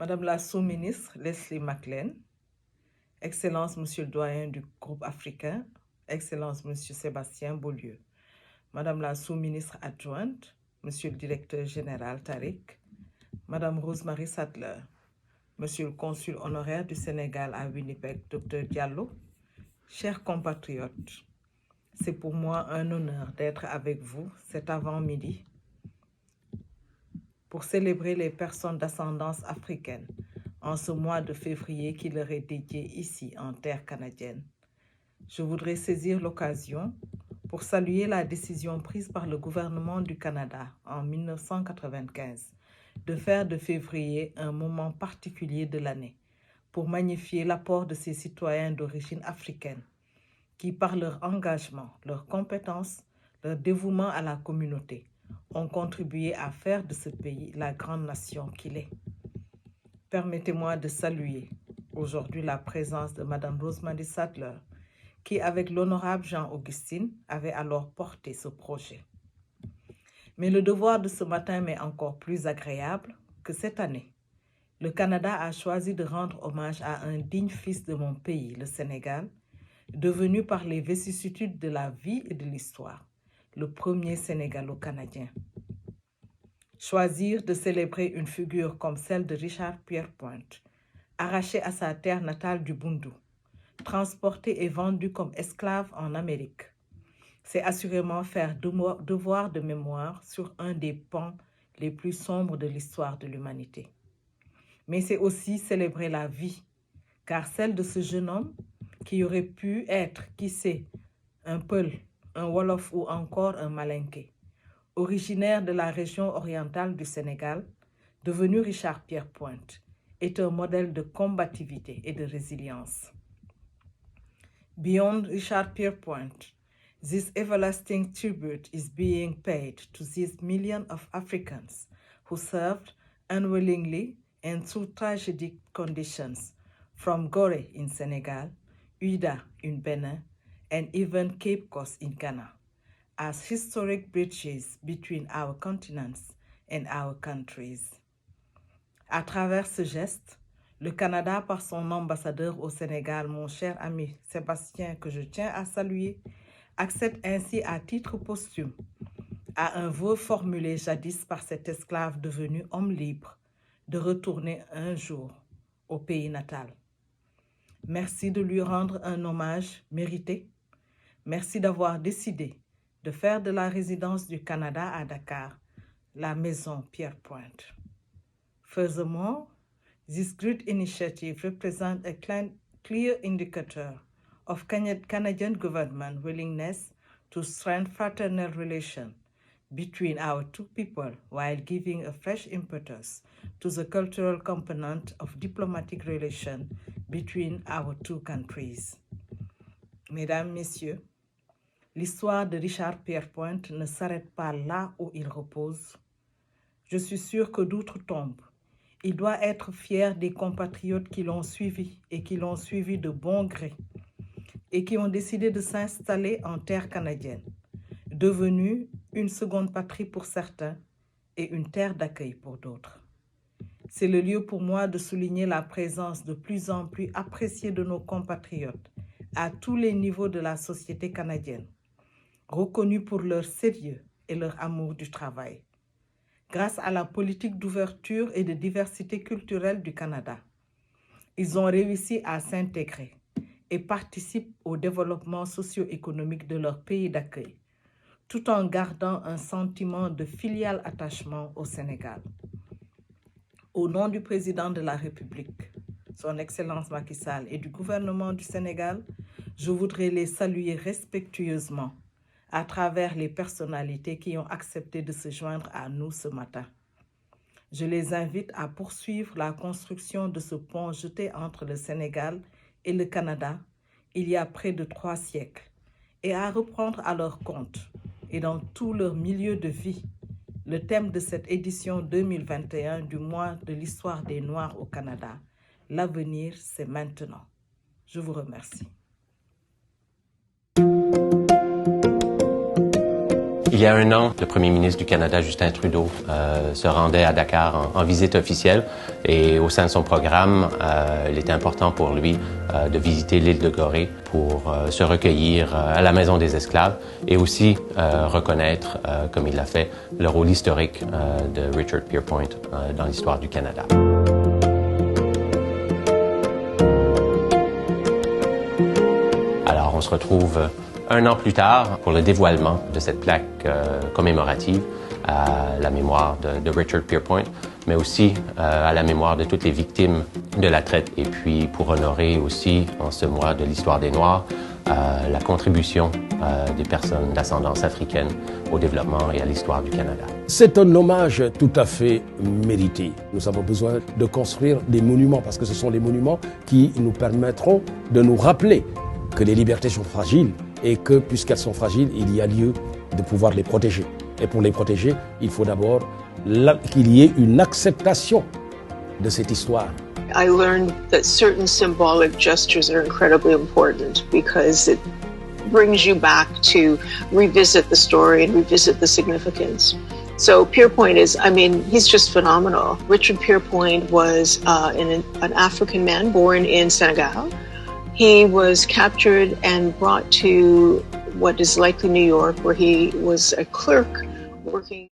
Madame la sous-ministre Leslie McLean, Excellence Monsieur le doyen du groupe africain, Excellence Monsieur Sébastien Beaulieu, Madame la sous-ministre adjointe, Monsieur le directeur général Tariq, Madame Rosemary Sattler, Monsieur le consul honoraire du Sénégal à Winnipeg, Dr Diallo, chers compatriotes, c'est pour moi un honneur d'être avec vous cet avant-midi pour célébrer les personnes d'ascendance africaine en ce mois de février qui leur est dédié ici en terre canadienne. Je voudrais saisir l'occasion pour saluer la décision prise par le gouvernement du Canada en 1995 de faire de février un moment particulier de l'année pour magnifier l'apport de ces citoyens d'origine africaine qui, par leur engagement, leurs compétences, leur dévouement à la communauté, ont contribué à faire de ce pays la grande nation qu'il est. Permettez-moi de saluer aujourd'hui la présence de Madame Rosemary Sattler, qui, avec l'honorable Jean-Augustine, avait alors porté ce projet. Mais le devoir de ce matin m'est encore plus agréable que cette année. Le Canada a choisi de rendre hommage à un digne fils de mon pays, le Sénégal, devenu par les vicissitudes de la vie et de l'histoire, le premier Sénégalo-Canadien. Choisir de célébrer une figure comme celle de Richard Pierrepointe, arraché à sa terre natale du Bundu, transporté et vendu comme esclave en Amérique, c'est assurément faire devoir de mémoire sur un des pans les plus sombres de l'histoire de l'humanité. Mais c'est aussi célébrer la vie, car celle de ce jeune homme qui aurait pu être, qui sait, un Peul, un Wolof ou encore un Malinké, originaire de la région orientale du Sénégal, devenu Richard Pierrepointe, est un modèle de combativité et de résilience. Beyond Richard Pierrepointe, this everlasting tribute is being paid to these millions of Africans who served unwillingly and through tragic conditions from Gorée in Senegal, Ouidah in Benin, and even Cape Coast in Ghana, as historic bridges between our continents and our countries. À travers ce geste, le Canada, par son ambassadeur au Sénégal, mon cher ami Sébastien, que je tiens à saluer, accède ainsi à titre posthume à un vœu formulé jadis par cet esclave devenu homme libre de retourner un jour au pays natal. Merci de lui rendre un hommage mérité. Merci d'avoir décidé de faire de la résidence du Canada à Dakar la maison Pierrepointe. Furthermore, this great initiative represents a clear indicator of Canadian government willingness to strengthen fraternal relations between our two people while giving a fresh impetus to the cultural component of diplomatic relations between our two countries. Mesdames, Messieurs, l'histoire de Richard Pierrepointe ne s'arrête pas là où il repose. Je suis sûre que d'autres tombent. Il doit être fier des compatriotes qui l'ont suivi et qui l'ont suivi de bon gré et qui ont décidé de s'installer en terre canadienne, devenue une seconde patrie pour certains et une terre d'accueil pour d'autres. C'est le lieu pour moi de souligner la présence de plus en plus appréciée de nos compatriotes à tous les niveaux de la société canadienne, reconnus pour leur sérieux et leur amour du travail. Grâce à la politique d'ouverture et de diversité culturelle du Canada, ils ont réussi à s'intégrer et participent au développement socio-économique de leur pays d'accueil, tout en gardant un sentiment de filial attachement au Sénégal. Au nom du président de la République, son Excellence Macky Sall, et du gouvernement du Sénégal, je voudrais les saluer respectueusement à travers les personnalités qui ont accepté de se joindre à nous ce matin. Je les invite à poursuivre la construction de ce pont jeté entre le Sénégal et le Canada il y a près de 3 siècles et à reprendre à leur compte et dans tout leur milieu de vie le thème de cette édition 2021 du mois de l'histoire des Noirs au Canada. L'avenir, c'est maintenant. Je vous remercie. y a un an, le premier ministre du Canada, Justin Trudeau, se rendait à Dakar en visite officielle et au sein de son programme, il était important pour lui de visiter l'île de Gorée pour se recueillir à la Maison des Esclaves et aussi reconnaître, comme il l'a fait, le rôle historique de Richard Pierpoint dans l'histoire du Canada. Alors, on se retrouve un an plus tard pour le dévoilement de cette plaque commémorative à la mémoire de Richard Pierpoint, mais aussi à la mémoire de toutes les victimes de la traite et puis pour honorer aussi, en ce mois de l'histoire des Noirs, la contribution des personnes d'ascendance africaine au développement et à l'histoire du Canada. C'est un hommage tout à fait mérité. Nous avons besoin de construire des monuments parce que ce sont les monuments qui nous permettront de nous rappeler que les libertés sont fragiles et que, puisqu'elles sont fragiles, il y a lieu de pouvoir les protéger. Et pour les protéger, il faut d'abord qu'il y ait une acceptation de cette histoire. I learned that certain symbolic gestures are incredibly important because it brings you back to revisit the story and revisit the significance. So Pierpoint he's just phenomenal. Richard Pierpoint was an African man born in Senegal. He was captured and brought to what is likely New York, where he was a clerk working.